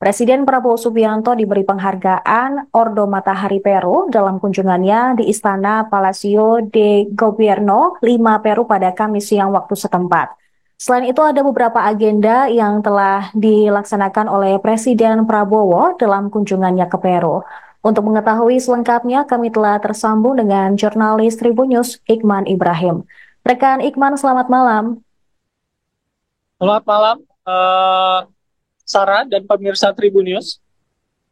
Presiden Prabowo Subianto diberi penghargaan Ordo Matahari Peru dalam kunjungannya di Istana Palacio de Gobierno 5 Peru pada Kamis siang waktu setempat. Selain itu ada beberapa agenda yang telah dilaksanakan oleh Presiden Prabowo dalam kunjungannya ke Peru. Untuk mengetahui selengkapnya, kami telah tersambung dengan jurnalis Tribunnews Iqman Ibrahim. Rekan Iqman, selamat malam. Selamat malam, Sarah dan pemirsa Tribunnews.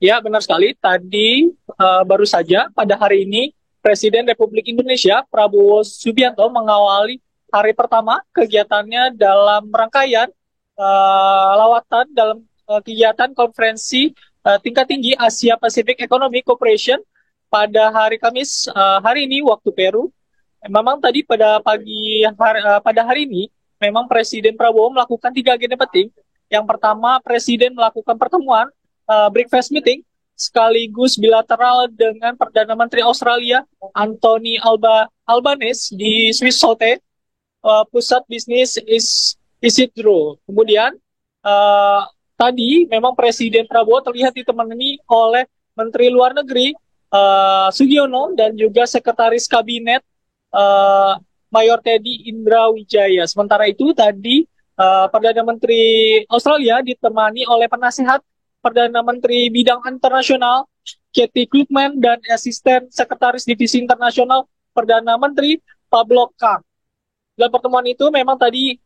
Ya, benar sekali. Tadi baru saja pada hari ini Presiden Republik Indonesia Prabowo Subianto mengawali hari pertama kegiatannya dalam rangkaian lawatan dalam kegiatan konferensi tingkat tinggi Asia Pacific Economic Cooperation pada hari Kamis hari ini waktu Peru. Memang tadi pada hari ini memang Presiden Prabowo melakukan 3 agenda penting. Yang pertama, Presiden melakukan pertemuan breakfast meeting sekaligus bilateral dengan Perdana Menteri Australia Anthony Albanese di Swiss Hotel, pusat bisnis Isidro. Kemudian tadi memang Presiden Prabowo terlihat ditemani oleh Menteri Luar Negeri Sugiono dan juga Sekretaris Kabinet Mayor Teddy Indrawijaya. Sementara itu tadi Perdana Menteri Australia ditemani oleh penasihat Perdana Menteri Bidang Internasional Katie Klugman dan Asisten Sekretaris Divisi Internasional Perdana Menteri Pablo Kang. Dalam pertemuan itu memang tadi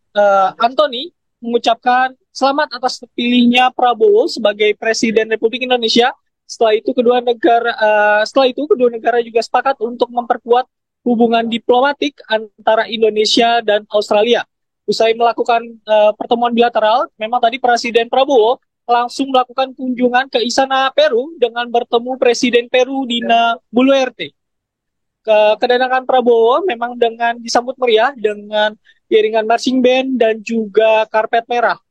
Anthony mengucapkan selamat atas terpilihnya Prabowo sebagai Presiden Republik Indonesia. Setelah itu kedua negara juga sepakat untuk memperkuat hubungan diplomatik antara Indonesia dan Australia. Usai melakukan pertemuan bilateral, memang tadi Presiden Prabowo langsung melakukan kunjungan ke Istana Peru dengan bertemu Presiden Peru Dina Boluarte. Kedatangan Prabowo memang dengan disambut meriah dengan iringan marching band dan juga karpet merah.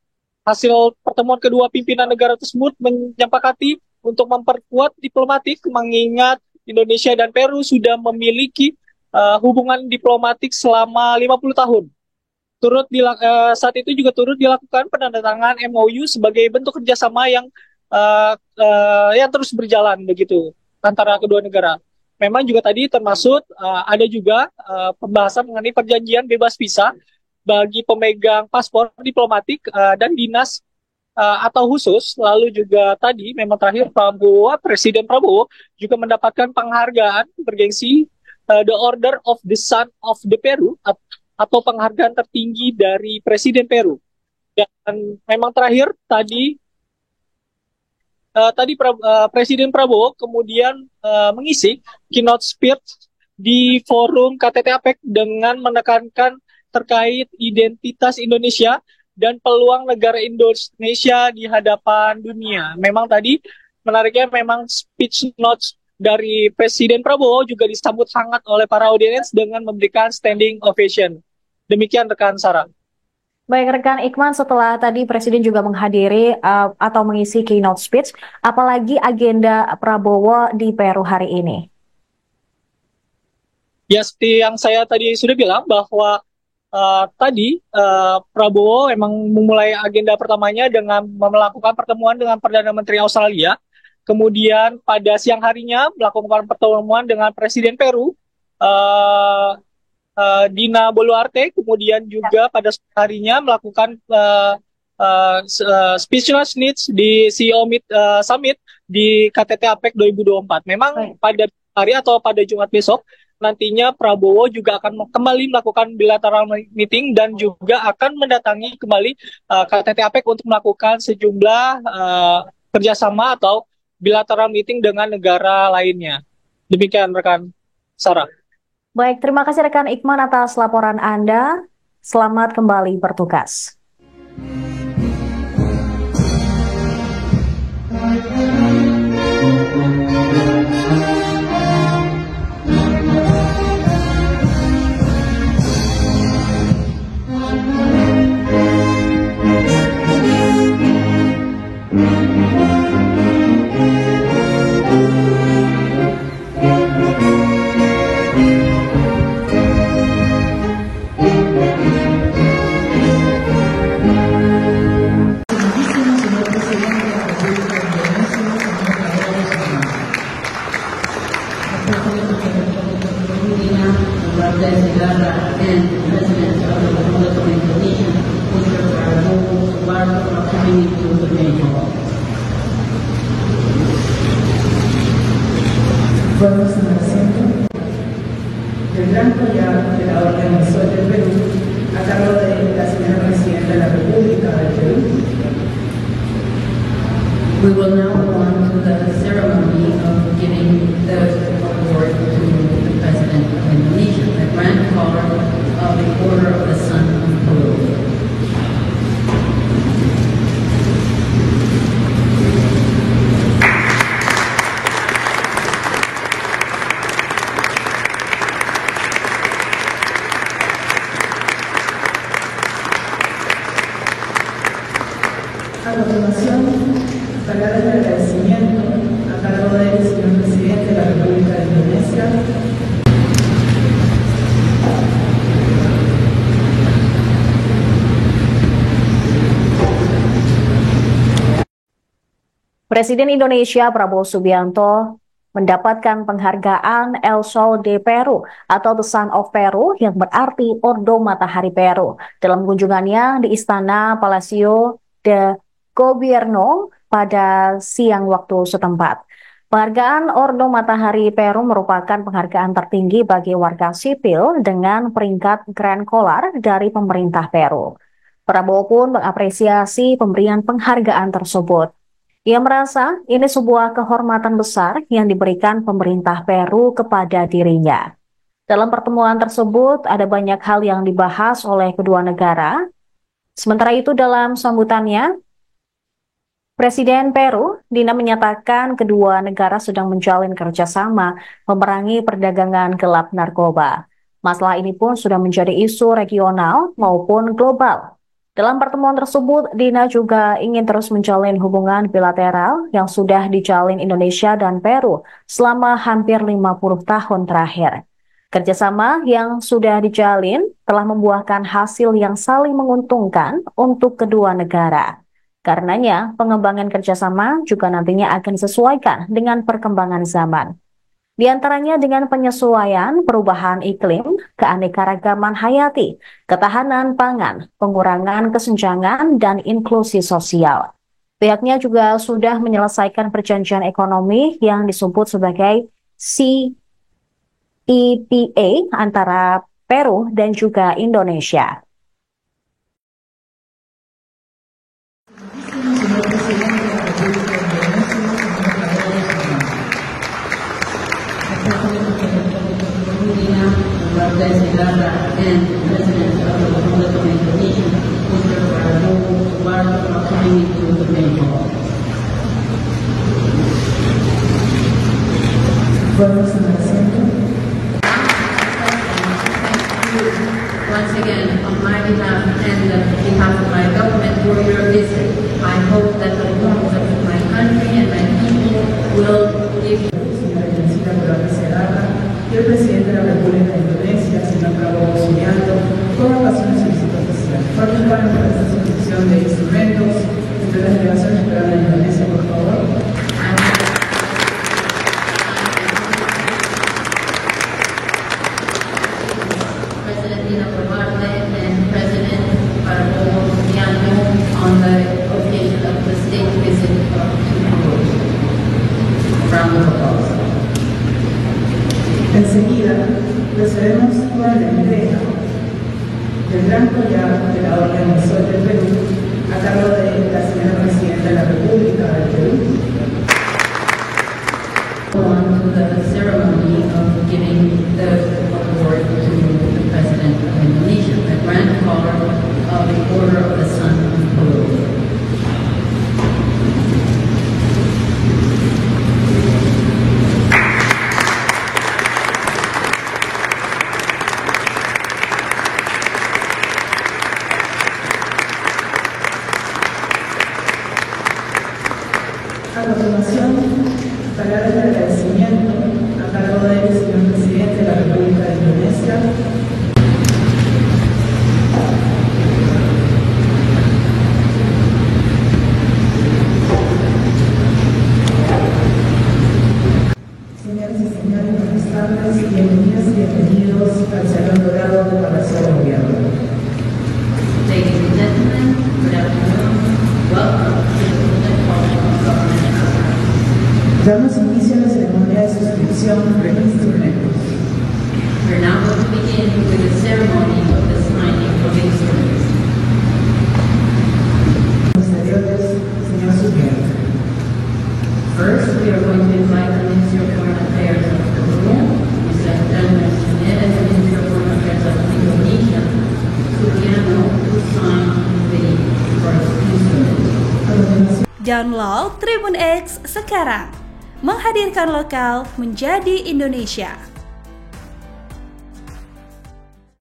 Hasil pertemuan kedua pimpinan negara tersebut menyepakati untuk memperkuat diplomatik mengingat Indonesia dan Peru sudah memiliki hubungan diplomatik selama 50 tahun. Saat itu juga turut dilakukan penandatangan MOU sebagai bentuk kerjasama yang terus berjalan begitu antara kedua negara. Memang juga tadi termasuk ada juga pembahasan mengenai perjanjian bebas visa bagi pemegang paspor diplomatik dan dinas atau khusus. Lalu juga tadi memang terakhir Presiden Prabowo juga mendapatkan penghargaan bergengsi The Order of the Sun of the Peru atau penghargaan tertinggi dari Presiden Peru. Dan memang terakhir tadi Presiden Prabowo kemudian mengisi keynote speech di forum KTT APEC dengan menekankan terkait identitas Indonesia dan peluang negara Indonesia di hadapan dunia. Memang tadi menariknya memang speech notes dari Presiden Prabowo juga disambut hangat oleh para audiens dengan memberikan standing ovation. Demikian rekan Sarah. Baik rekan Iqman, setelah tadi Presiden juga menghadiri atau mengisi keynote speech, apalagi agenda Prabowo di Peru hari ini? Ya, seperti yang saya tadi sudah bilang bahwa Prabowo memang memulai agenda pertamanya dengan melakukan pertemuan dengan Perdana Menteri Australia. Kemudian pada siang harinya melakukan pertemuan dengan Presiden Peru, Dina Boluarte. Kemudian juga pada harinya melakukan speechless needs di CEO Summit di KTT APEC 2024. Memang pada hari atau pada Jumat besok nantinya Prabowo juga akan kembali melakukan bilateral meeting dan juga akan mendatangi kembali KTT APEC untuk melakukan sejumlah kerjasama atau bilateral meeting dengan negara lainnya. Demikian rekan Sarah. Baik, terima kasih rekan Iqman atas laporan Anda. Selamat kembali bertugas. We will now go on to the ceremony of giving the award to the President of Indonesia, the Grand Collar of the Order of the Sun of Peru. A continuación, palabras de agradecimiento a cargo del señor Presidente de la República de Indonesia. Presiden Indonesia Prabowo Subianto mendapatkan penghargaan El Sol de Peru atau The Sun of Peru yang berarti Ordo Matahari Peru dalam kunjungannya di Istana Palacio de Gobierno pada siang waktu setempat. Penghargaan Ordo Matahari Peru merupakan penghargaan tertinggi bagi warga sipil dengan peringkat Grand Collar dari pemerintah Peru. Prabowo pun mengapresiasi pemberian penghargaan tersebut. Ia merasa ini sebuah kehormatan besar yang diberikan pemerintah Peru kepada dirinya. Dalam pertemuan tersebut ada banyak hal yang dibahas oleh kedua negara. Sementara itu dalam sambutannya, Presiden Peru, Dina menyatakan kedua negara sedang menjalin kerjasama memerangi perdagangan gelap narkoba. Masalah ini pun sudah menjadi isu regional maupun global. Dalam pertemuan tersebut, Dina juga ingin terus menjalin hubungan bilateral yang sudah dijalin Indonesia dan Peru selama hampir 50 tahun terakhir. Kerjasama yang sudah dijalin telah membuahkan hasil yang saling menguntungkan untuk kedua negara. Karenanya, pengembangan kerjasama juga nantinya akan disesuaikan dengan perkembangan zaman. Di antaranya dengan penyesuaian perubahan iklim, keanekaragaman hayati, ketahanan pangan, pengurangan kesenjangan, dan inklusi sosial. Pihaknya juga sudah menyelesaikan perjanjian ekonomi yang disebut sebagai CEPA antara Peru dan juga Indonesia. And President of the Republic of Indonesia, Mr. Prabowo Subianto, for coming into the main hall. Once again, on my behalf and on behalf of my government for your visit, I hope that the reforms of my country and my people will give you. Y el presidente de la República de Indonesia, señor Prabowo Subianto, con ocasión de su visita oficial. Participar en esta exposición de instrumentos entre las delegaciones que hablan de Indonesia, por favor. President Dina Boluarte and President Prabowo Subianto on the occasion of the state visit of Peru. Round of applause. Enseguida, procedemos con la entrega del Gran Collar de la Orden del Sol del Perú a cargo de la señora Presidenta de la República del Perú. On to the ceremony of giving the award to the President of Indonesia, the Grand Collar of the Order of the Sun of Peru. A continuación, palabras de agradecimiento a cargo del señor Presidente de la República de Indonesia. Señoras y señores, buenas tardes, bienvenidas y bienvenidos al Salón Dorado del Palacio de Gobierno. Ladies and gentlemen, good afternoon. Welcome to the Golden Hall of Government. Damos inicio a la ceremonia de suscripción de instrumentos. We're now going to begin with the ceremony of the signing of instruments. Posteriores, señor Subianto. Download Tribun X sekarang. Menghadirkan lokal menjadi Indonesia.